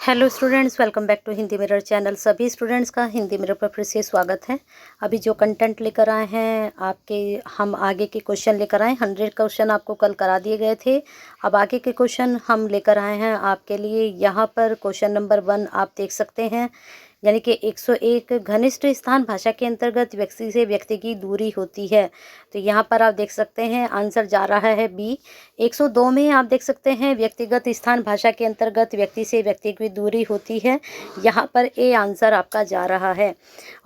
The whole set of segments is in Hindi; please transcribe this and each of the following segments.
Hello students, welcome back to Hindi mirror channel. सभी स्टूडेंट्स का हिंदी मिरर पर फिर से स्वागत है। अभी जो कंटेंट लेकर आए हैं हम आगे के क्वेश्चन लेकर आए। 100 क्वेश्चन आपको कल करा दिए गए थे। अब आगे के क्वेश्चन हम लेकर आए हैं आपके लिए। यहाँ पर क्वेश्चन नंबर 1 आप देख सकते हैं, यानी कि 101 घनिष्ठ स्थान भाषा के अंतर्गत व्यक्ति से व्यक्ति की दूरी होती है। तो यहाँ पर आप देख सकते हैं आंसर जा रहा है बी। 102 में आप देख सकते हैं व्यक्तिगत स्थान भाषा के अंतर्गत व्यक्ति से व्यक्ति की दूरी होती है। यहाँ पर ए आंसर आपका जा रहा है।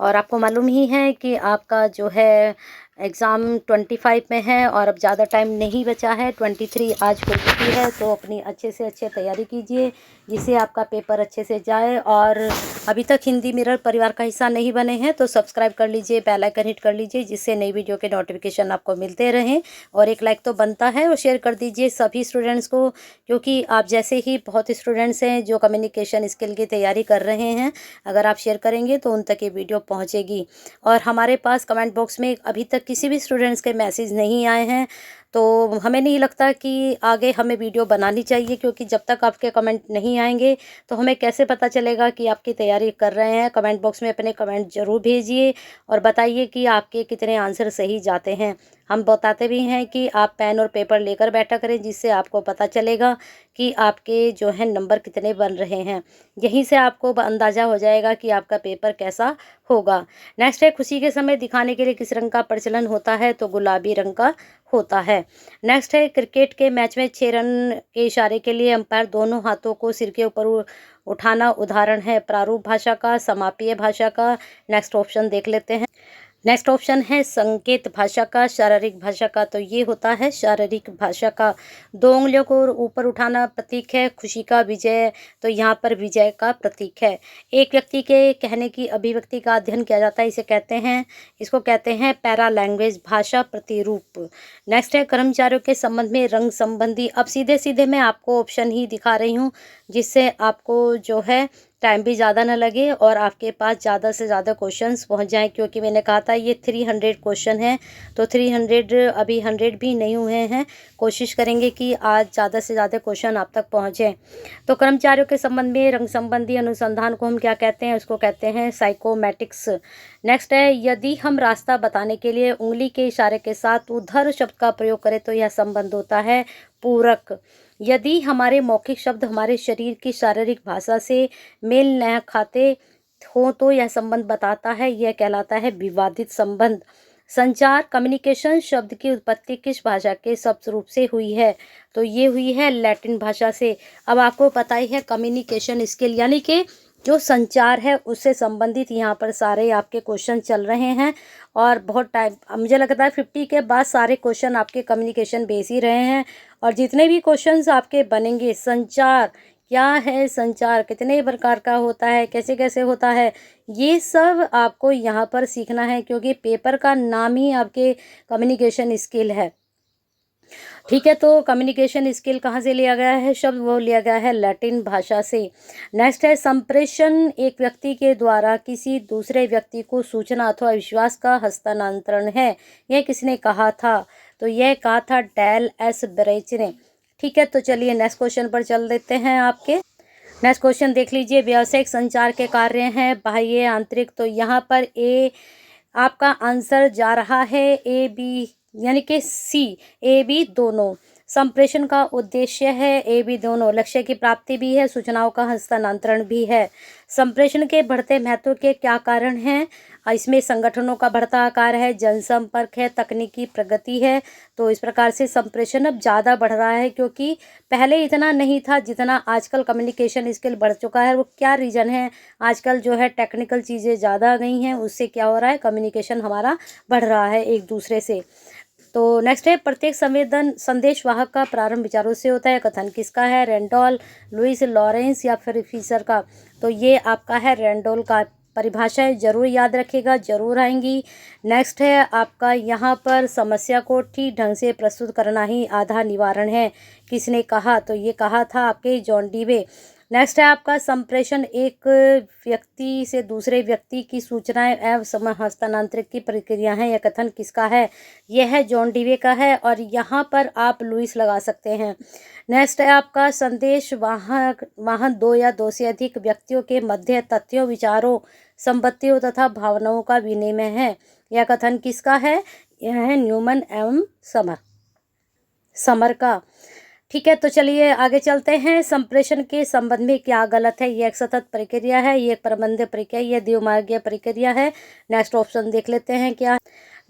और आपको मालूम ही है कि आपका जो है एग्ज़ाम 25 में है और अब ज़्यादा टाइम नहीं बचा है। 23 आज हो चुकी है, तो अपनी अच्छे से अच्छे तैयारी कीजिए जिससे आपका पेपर अच्छे से जाए। और अभी तक हिंदी मिरर परिवार का हिस्सा नहीं बने हैं तो सब्सक्राइब कर लीजिए, बेल आइकन हिट कर लीजिए जिससे नई वीडियो के नोटिफिकेशन आपको मिलते रहें। और एक लाइक तो बनता है और शेयर कर दीजिए सभी स्टूडेंट्स को, क्योंकि आप जैसे ही बहुत स्टूडेंट्स हैं जो कम्युनिकेशन स्किल की तैयारी कर रहे हैं। अगर आप शेयर करेंगे तो उन तक ये वीडियो पहुँचेगी। और हमारे पास कमेंट बॉक्स में अभी तक किसी भी स्टूडेंट्स के मैसेज नहीं आए हैं, तो हमें नहीं लगता कि आगे हमें वीडियो बनानी चाहिए, क्योंकि जब तक आपके कमेंट नहीं आएंगे तो हमें कैसे पता चलेगा कि आपकी तैयारी कर रहे हैं। कमेंट बॉक्स में अपने कमेंट ज़रूर भेजिए और बताइए कि आपके कितने आंसर सही जाते हैं। हम बताते भी हैं कि आप पेन और पेपर लेकर बैठा करें, जिससे आपको पता चलेगा कि आपके जो है नंबर कितने बन रहे हैं। यहीं से आपको अंदाज़ा हो जाएगा कि आपका पेपर कैसा होगा। नेक्स्ट है, खुशी के समय दिखाने के लिए किस रंग का प्रचलन होता है? तो गुलाबी रंग का होता है। नेक्स्ट है, क्रिकेट के मैच में 6 रन के इशारे के लिए अंपायर दोनों हाथों को सिर के ऊपर उठाना उदाहरण है प्रारूप भाषा का, समापीय भाषा का। नेक्स्ट ऑप्शन देख लेते हैं। नेक्स्ट ऑप्शन है संकेत भाषा का, शारीरिक भाषा का। तो ये होता है शारीरिक भाषा का। 2 उंगलियों को ऊपर उठाना प्रतीक है खुशी का, विजय। तो यहाँ पर विजय का प्रतीक है। एक व्यक्ति के कहने की अभिव्यक्ति का अध्ययन किया जाता है, इसको कहते हैं पैरा लैंग्वेज, भाषा प्रतिरूप। नेक्स्ट है, कर्मचारियों के संबंध में रंग संबंधी। अब सीधे सीधे मैं आपको ऑप्शन ही दिखा रही हूँ, जिससे आपको जो है टाइम भी ज़्यादा ना लगे और आपके पास ज़्यादा से ज़्यादा क्वेश्चंस पहुंच जाएं, क्योंकि मैंने कहा था ये 300 क्वेश्चन हैं। तो 300 अभी 100 भी नहीं हुए हैं। कोशिश करेंगे कि आज ज़्यादा से ज़्यादा क्वेश्चन आप तक पहुँचें। तो कर्मचारियों के संबंध में रंग संबंधी अनुसंधान को हम क्या कहते हैं? उसको कहते हैं साइकोमेटिक्स। नेक्स्ट है, यदि हम रास्ता बताने के लिए उंगली के इशारे के साथ उधर शब्द का प्रयोग करें तो यह संबंध होता है पूरक। यदि हमारे मौखिक शब्द हमारे शरीर की शारीरिक भाषा से मेल न खाते हो तो यह संबंध बताता है, यह कहलाता है विवादित संबंध। संचार कम्युनिकेशन शब्द की उत्पत्ति किस भाषा के शब्द रूप से हुई है? तो ये हुई है लैटिन भाषा से। अब आपको पता ही है कम्युनिकेशन स्किल यानी कि जो संचार है उससे संबंधित यहाँ पर सारे आपके क्वेश्चन चल रहे हैं। और बहुत टाइम मुझे लगता है 50 के बाद सारे क्वेश्चन आपके कम्युनिकेशन बेस ही रहे हैं। और जितने भी क्वेश्चंस आपके बनेंगे, संचार क्या है, संचार कितने प्रकार का होता है, कैसे कैसे होता है, ये सब आपको यहाँ पर सीखना है, क्योंकि पेपर का नाम ही आपके कम्युनिकेशन स्किल है। ठीक है, तो कम्युनिकेशन स्किल कहाँ से लिया गया है शब्द? वो लिया गया है लैटिन भाषा से। नेक्स्ट है, संप्रेषण एक व्यक्ति के द्वारा किसी दूसरे व्यक्ति को सूचना अथवा विश्वास का हस्तांतरण है। यह किसने कहा था? तो यह कहा था डेल एस ब्रेच ने। ठीक है, तो चलिए नेक्स्ट क्वेश्चन पर चल देते हैं आपके। नेक्स्ट क्वेश्चन देख लीजिए, व्यावसायिक संचार के कार्य हैं बाह्य आंतरिक। तो यहाँ पर ए आपका आंसर जा रहा है ए बी, यानी कि सी, ए बी दोनों। संप्रेषण का उद्देश्य है ए बी दोनों, लक्ष्य की प्राप्ति भी है, सूचनाओं का हस्तांतरण भी है। संप्रेषण के बढ़ते महत्व के क्या कारण हैं? इसमें संगठनों का बढ़ता आकार है, जनसंपर्क है, तकनीकी प्रगति है। तो इस प्रकार से संप्रेषण अब ज़्यादा बढ़ रहा है, क्योंकि पहले इतना नहीं था जितना आजकल कम्युनिकेशन स्किल बढ़ चुका है। वो क्या रीज़न है? आजकल जो है टेक्निकल चीज़ें ज़्यादा आ गई हैं, उससे क्या हो रहा है, कम्युनिकेशन हमारा बढ़ रहा है एक दूसरे से। तो नेक्स्ट है, प्रत्येक संदेश वाहक का प्रारंभ विचारों से होता है। कथन किसका है? रेंडॉल, लुइस, लॉरेंस या फिर फीसर का? तो ये आपका है रेंडॉल का। परिभाषाएं जरूर याद रखिएगा, जरूर आएंगी। नेक्स्ट है आपका यहाँ पर समस्या को ठीक ढंग से प्रस्तुत करना ही आधा निवारण है। किसने कहा? तो ये कहा था आपके जॉन डीवे। नेक्स्ट है आपका संप्रेषण, एक व्यक्ति से दूसरे व्यक्ति की सूचनाएं एवं हस्तांतरित की प्रक्रिया है। यह कथन किसका है? यह है जॉन डीवे का है और यहाँ पर आप लुईस लगा सकते हैं। नेक्स्ट है आपका संदेश वाहन दो या दो से अधिक व्यक्तियों के मध्य तथ्यों, विचारों, संपत्तियों तथा भावनाओं का विनिमय है। यह कथन किसका है? यह है न्यूमन एवं समर का। ठीक है, तो चलिए आगे चलते हैं। संप्रेषण के संबंध में क्या गलत है? ये एक सतत प्रक्रिया है, ये एक प्रबंध प्रक्रिया, ये द्विमार्गीय प्रक्रिया है। नेक्स्ट ऑप्शन देख लेते हैं क्या।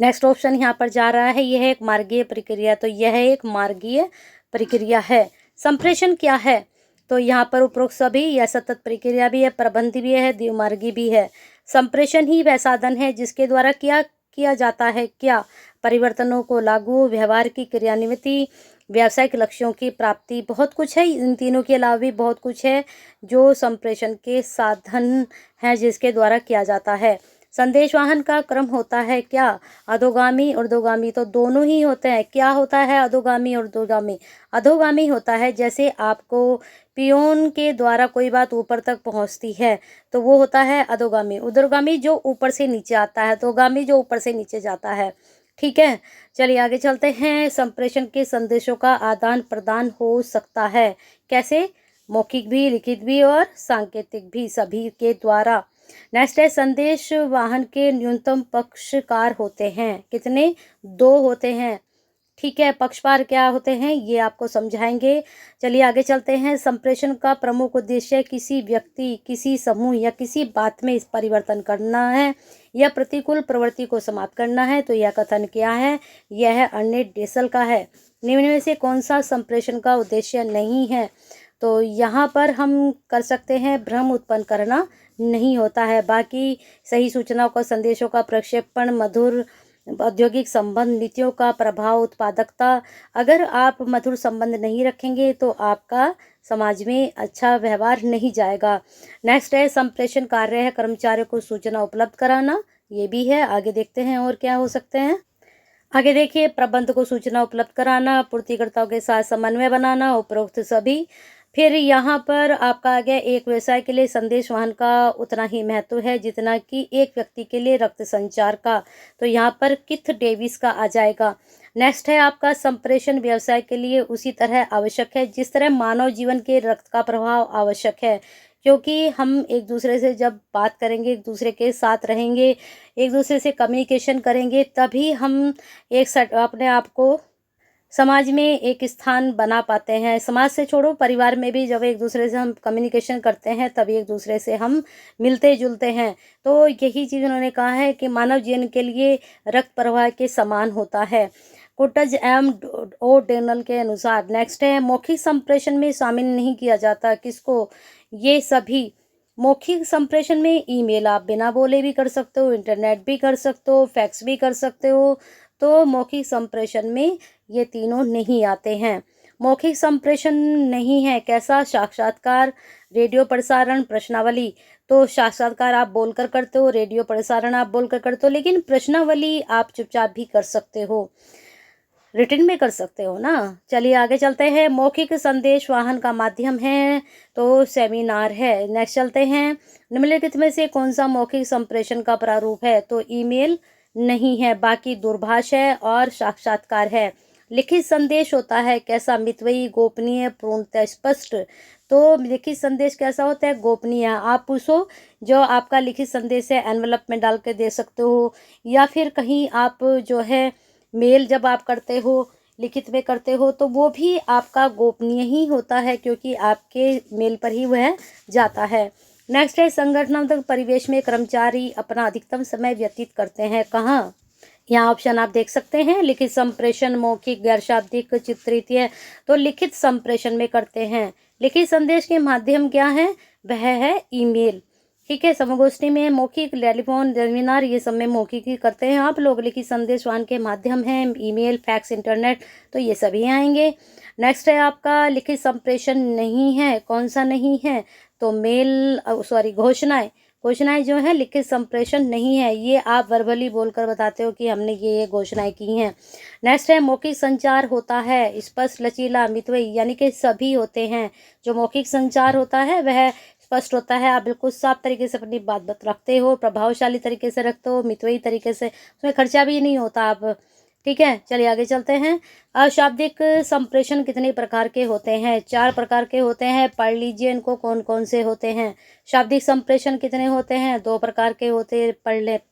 नेक्स्ट ऑप्शन यहाँ पर जा रहा है, यह एक मार्गीय प्रक्रिया, तो यह एक मार्गीय प्रक्रिया है। संप्रेषण क्या है? तो यहाँ पर उपरोक्त सभी, यह सतत प्रक्रिया भी है, प्रबंध भी है, द्विमार्गी भी है। संप्रेषण ही वह साधन है जिसके द्वारा किया जाता है क्या? परिवर्तनों को लागू, व्यवहार की क्रियान्विति, व्यावसायिक लक्ष्यों की प्राप्ति, बहुत कुछ है। इन तीनों के अलावा भी बहुत कुछ है जो संप्रेषण के साधन हैं जिसके द्वारा किया जाता है। संदेशवाहन का क्रम होता है क्या? अधोगामी, ऊर्ध्वगामी, तो दोनों ही होते हैं। क्या होता है अधोगामी और ऊर्ध्वगामी? अधोगामी होता है जैसे आपको पियोन के द्वारा कोई बात ऊपर तक पहुंचती है तो वो होता है अधोगामी। ऊर्ध्वगामी जो ऊपर से नीचे आता है, अधोगामी जो ऊपर से नीचे जाता है। ठीक है, चलिए आगे चलते हैं। संप्रेषण के संदेशों का आदान प्रदान हो सकता है कैसे? मौखिक भी, लिखित भी और सांकेतिक भी, सभी के द्वारा। नेक्स्ट है संदेश वाहन के न्यूनतम पक्षकार होते हैं कितने? 2 होते हैं। ठीक है, पक्षपार क्या होते हैं ये आपको समझाएंगे। चलिए आगे चलते हैं। संप्रेषण का प्रमुख उद्देश्य किसी व्यक्ति, किसी समूह या किसी बात में इस परिवर्तन करना है या प्रतिकूल प्रवृत्ति को समाप्त करना है। तो यह कथन क्या है? यह है अर्नेस्ट डेसल का है। निम्न में से कौन सा संप्रेषण का उद्देश्य नहीं है? तो यहाँ पर हम कर सकते हैं भ्रम उत्पन्न करना नहीं होता है। बाकी सही सूचनाओं का, संदेशों का प्रक्षेपण, मधुर औद्योगिक संबंध, नीतियों का प्रभाव, उत्पादकता। अगर आप मधुर संबंध नहीं रखेंगे तो आपका समाज में अच्छा व्यवहार नहीं जाएगा। नेक्स्ट है संप्रेषण कार्य है कर्मचारियों को सूचना उपलब्ध कराना, ये भी है। आगे देखते हैं और क्या हो सकते हैं। आगे देखिए, प्रबंध को सूचना उपलब्ध कराना, पूर्तिकर्ताओं के साथ समन्वय बनाना, उपरोक्त सभी। फिर यहाँ पर आपका आ गया, एक व्यवसाय के लिए संदेश वाहन का उतना ही महत्व है जितना कि एक व्यक्ति के लिए रक्त संचार का। तो यहाँ पर किथ डेविस का आ जाएगा। नेक्स्ट है आपका संप्रेषण व्यवसाय के लिए उसी तरह आवश्यक है जिस तरह मानव जीवन के रक्त का प्रभाव आवश्यक है। क्योंकि हम एक दूसरे से जब बात करेंगे, एक दूसरे के साथ रहेंगे, एक दूसरे से कम्युनिकेशन करेंगे, तभी हम अपने आप को समाज में एक स्थान बना पाते हैं। समाज से छोड़ो, परिवार में भी जब एक दूसरे से हम कम्युनिकेशन करते हैं तभी एक दूसरे से हम मिलते जुलते हैं। तो यही चीज़ उन्होंने कहा है कि मानव जीवन के लिए रक्त प्रवाह के समान होता है, कुटज एम ओ डेनल के अनुसार। नेक्स्ट है मौखिक संप्रेषण में शामिल नहीं किया जाता किसको? ये सभी। मौखिक संप्रेषण में ईमेल आप बिना बोले भी कर सकते हो, इंटरनेट भी कर सकते हो, फैक्स भी कर सकते हो। तो मौखिक संप्रेषण में ये तीनों नहीं आते हैं। मौखिक संप्रेषण नहीं है कैसा? साक्षात्कार, रेडियो प्रसारण, प्रश्नावली। तो साक्षात्कार आप बोलकर करते हो, रेडियो प्रसारण आप बोलकर करते हो, लेकिन प्रश्नावली आप चुपचाप भी कर सकते हो, रिटन में कर सकते हो ना। चलिए आगे चलते हैं। मौखिक संदेश वाहन का माध्यम है तो सेमिनार है। नेक्स्ट चलते हैं। निम्नलिखित में से कौन सा मौखिक संप्रेषण का प्रारूप है? तो ईमेल नहीं है, बाकी दूरभाष है और साक्षात्कार है। लिखित संदेश होता है कैसा? मितव्ययी, गोपनीय, पूर्णतः स्पष्ट। तो लिखित संदेश कैसा होता है? गोपनीय। आप पूछो जो आपका लिखित संदेश है एनवलप में डाल के दे सकते हो, या फिर कहीं आप जो है मेल जब आप करते हो, लिखित में करते हो, तो वो भी आपका गोपनीय ही होता है क्योंकि आपके मेल पर ही वह जाता है। नेक्स्ट है संगठनात्मक परिवेश में कर्मचारी अपना अधिकतम समय व्यतीत करते हैं कहाँ? यहाँ ऑप्शन आप देख सकते हैं। लिखित संप्रेषण, मौखिक, गैर शाब्दिक, चित्रित। तो लिखित संप्रेषण में करते हैं। लिखित संदेश के माध्यम क्या है? वह है ईमेल। ठीक है, समगोष्ठी में मौखिक, टेलीफोन, सेमिनार, ये सब में मौखिक ही करते हैं आप लोग। लिखित संदेश वाहन के माध्यम हैं ईमेल, फैक्स, इंटरनेट, तो ये सभी आएंगे। नेक्स्ट है आपका लिखित संप्रेषण नहीं है, कौन सा नहीं है? तो घोषणाएं। घोषणाएं जो है लिखित संप्रेषण नहीं है, ये आप वर्बली बोलकर बताते हो कि हमने ये घोषणाएं की हैं। नेक्स्ट है मौखिक संचार होता है स्पष्ट, लचीला, मितव्ययी, यानी कि सभी होते हैं। जो मौखिक संचार होता है वह स्पष्ट होता है, आप बिल्कुल साफ तरीके से अपनी बात रखते हो, प्रभावशाली तरीके से रखते हो, मितव्ययी तरीके से, उसमें खर्चा भी नहीं होता आप। ठीक है, चलिए आगे चलते हैं। अशाब्दिक संप्रेषण कितने प्रकार के होते हैं? 4 प्रकार के होते हैं। पढ़ लीजिए इनको कौन कौन से होते हैं। शाब्दिक संप्रेषण कितने होते हैं? 2 प्रकार के होते हैं।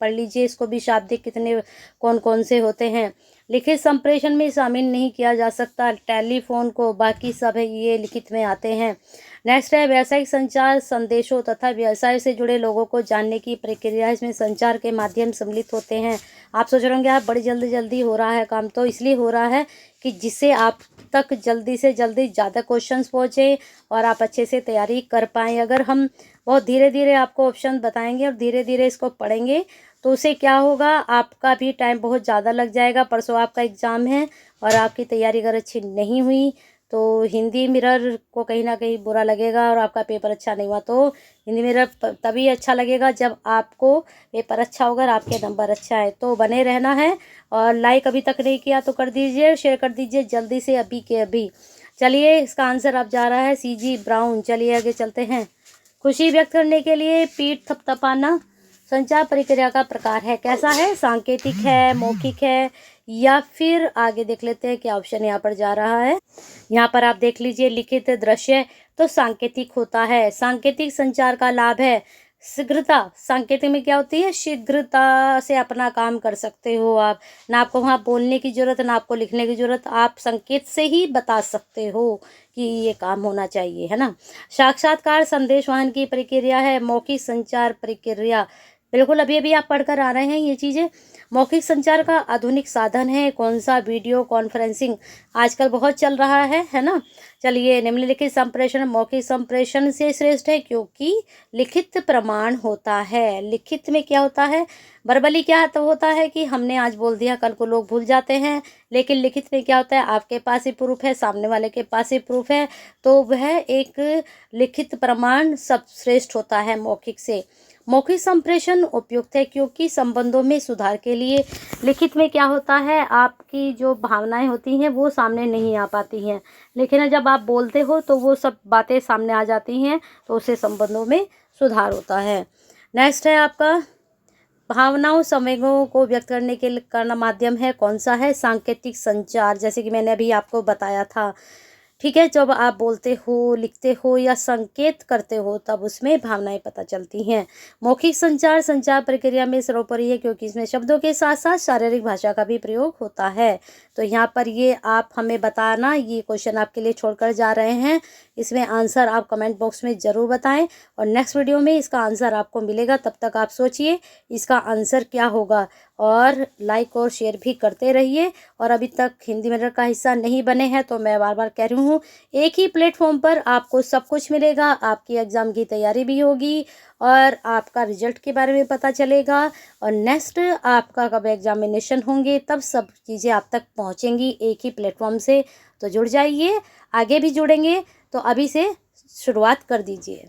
पढ़ लीजिए इसको भी, शाब्दिक कितने कौन कौन से होते हैं। लिखित संप्रेषण में शामिल नहीं किया जा सकता टेलीफोन को, बाकी सब है ये लिखित में आते हैं। नेक्स्ट है व्यावसायिक संचार, संदेशों तथा व्यवसाय से जुड़े लोगों को जानने की प्रक्रिया, इसमें संचार के माध्यम सम्मिलित होते हैं। आप सोच रहे होंगे आप बड़ी जल्दी जल्दी हो रहा है काम, तो इसलिए हो रहा है कि जिससे आप तक जल्दी से जल्दी ज़्यादा क्वेश्चंस पहुँचे और आप अच्छे से तैयारी कर पाएँ। अगर हम बहुत धीरे धीरे आपको ऑप्शन बताएंगे और धीरे धीरे इसको पढ़ेंगे तो उससे क्या होगा, आपका भी टाइम बहुत ज़्यादा लग जाएगा। परसों आपका एग्ज़ाम है और आपकी तैयारी अगर अच्छी नहीं हुई तो हिंदी मिरर को कहीं ना कहीं बुरा लगेगा और आपका पेपर अच्छा नहीं हुआ। तो हिंदी मिरर तभी अच्छा लगेगा जब आपको पेपर अच्छा होगा और आपके नंबर अच्छा है। तो बने रहना है और लाइक अभी तक नहीं किया तो कर दीजिए, शेयर कर दीजिए जल्दी से अभी के अभी। चलिए इसका आंसर अब जा रहा है CG ब्राउन। चलिए आगे चलते हैं। खुशी व्यक्त करने के लिए पीठ थपथपाना संचार प्रक्रिया का प्रकार है, कैसा है? सांकेतिक है, मौखिक है, या फिर आगे देख लेते हैं क्या ऑप्शन यहाँ पर जा रहा है। यहाँ पर आप देख लीजिए लिखित, दृश्य, तो सांकेतिक होता है। सांकेतिक संचार का लाभ है शीघ्रता। सांकेतिक में क्या होती है? शीघ्रता से अपना काम कर सकते हो आप, ना आपको वहाँ बोलने की जरूरत, ना आपको लिखने की जरूरत, आप संकेत से ही बता सकते हो कि ये काम होना चाहिए, है ना। साक्षात्कार संदेशवहन की प्रक्रिया है, मौखिक संचार प्रक्रिया, बिल्कुल अभी अभी आप पढ़कर आ रहे हैं ये चीज़ें। मौखिक संचार का आधुनिक साधन है कौन सा? वीडियो कॉन्फ्रेंसिंग आजकल बहुत चल रहा है ना। चलिए निम्नलिखित संप्रेषण मौखिक संप्रेषण से श्रेष्ठ है क्योंकि लिखित प्रमाण होता है। लिखित में क्या होता है? वर्बली क्या तो होता है कि हमने आज बोल दिया कल को लोग भूल जाते हैं, लेकिन लिखित में क्या होता है? आपके पास ही प्रूफ है, सामने वाले के पास ही प्रूफ है, तो वह एक लिखित प्रमाण सब श्रेष्ठ होता है मौखिक से। मौखिक संप्रेषण उपयुक्त है क्योंकि संबंधों में सुधार के लिए। लिखित में क्या होता है? आपकी जो भावनाएं होती हैं वो सामने नहीं आ पाती हैं, लेकिन जब आप बोलते हो तो वो सब बातें सामने आ जाती हैं, तो उससे संबंधों में सुधार होता है। नेक्स्ट है आपका भावनाओं संवेगों को व्यक्त करने के करना माध्यम है कौन सा है? सांकेतिक संचार, जैसे कि मैंने अभी आपको बताया था। ठीक है, जब आप बोलते हो, लिखते हो या संकेत करते हो तब उसमें भावनाएं पता चलती हैं। मौखिक संचार संचार प्रक्रिया में सर्वोपरि है क्योंकि इसमें शब्दों के साथ साथ शारीरिक भाषा का भी प्रयोग होता है। तो यहाँ पर ये आप हमें बताना, ये क्वेश्चन आपके लिए छोड़कर जा रहे हैं, इसमें आंसर आप कमेंट बॉक्स में ज़रूर बताएं और नेक्स्ट वीडियो में इसका आंसर आपको मिलेगा। तब तक आप सोचिए इसका आंसर क्या होगा और लाइक और शेयर भी करते रहिए। और अभी तक हिंदी मिरर का हिस्सा नहीं बने हैं तो मैं बार बार कह रही हूँ, एक ही प्लेटफॉर्म पर आपको सब कुछ मिलेगा। आपकी एग्ज़ाम की तैयारी भी होगी और आपका रिजल्ट के बारे में पता चलेगा और नेक्स्ट आपका कब एग्जामिनेशन होंगे तब सब चीज़ें आप तक पहुँचेंगी एक ही प्लेटफॉर्म से। तो जुड़ जाइए, आगे भी जुड़ेंगे, तो अभी से शुरुआत कर दीजिए।